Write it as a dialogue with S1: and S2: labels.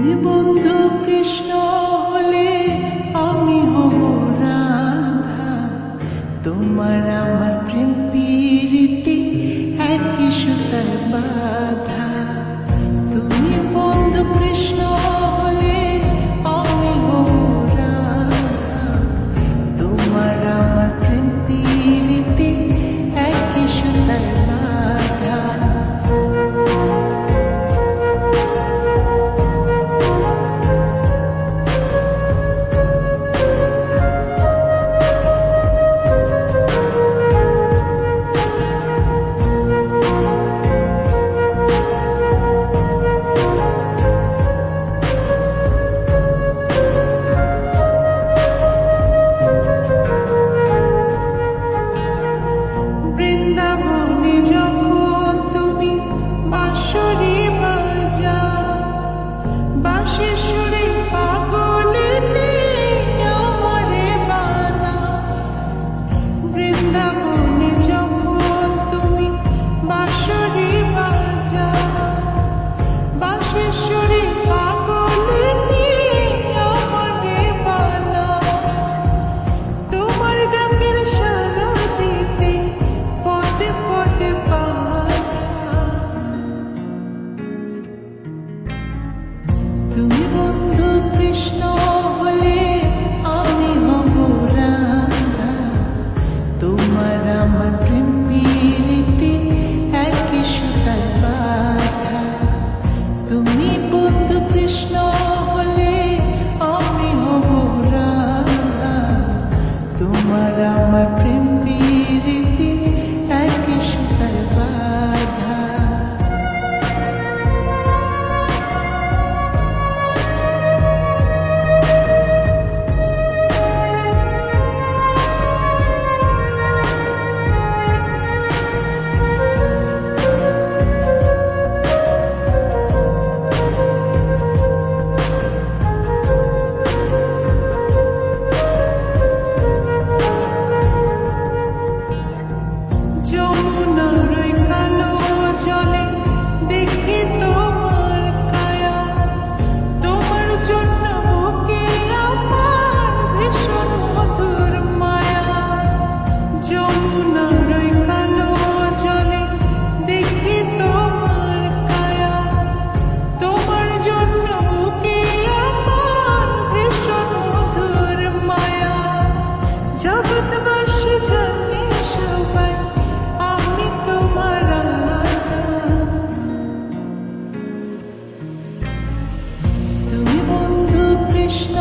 S1: তুমি বন্ধু কৃষ্ণ হলে আমি হব রাধা, তোমার আমার প্রেম প্রীতি একই সুতায় বাঁধা। তুমি বন্ধু কৃষ্ণ হলে আমি হব রাধা, তোমার আমার প্রেম প্রীতি একই সুতায় বাঁধা। বৃন্দাবনে যখন তুমি বাঁশরি বাজাও, বাঁশির সুরে পাগলিনী আমারে বানাও। বৃন্দাবনে যখন তুমি বাঁশরি বাজাও, বাঁশির সুরে পাগলিনী আমারে বানাও। তোমার ডাকের সাড়া দিতে পদে পদে বাধা। তুমি বন্ধু কৃষ্ণ হলে আমি হব রাধা, তোমার আমার প্রেম প্রীতি একই সুতায় বাঁধা। তুমি বন্ধু কৃষ্ণ হলে আমি হব রাধা, তোমার আমার প্রেম প্রীতি একই সুতায় বাঁধা। যমুনার ওই কালো জলে দেখি তোমার কায়া, তোমার জন্য বুকে আমার ভীষণ মধুর মায়া। যমুনার ওই কালো জলে দেখি তোমার কায়া, তোমার জন্য বুকে আমার ভীষণ মধুর মায়া। জগৎবাসী জানে সবাই আমি তোমার আলাদা। তুমি বন্ধু কৃষ্ণ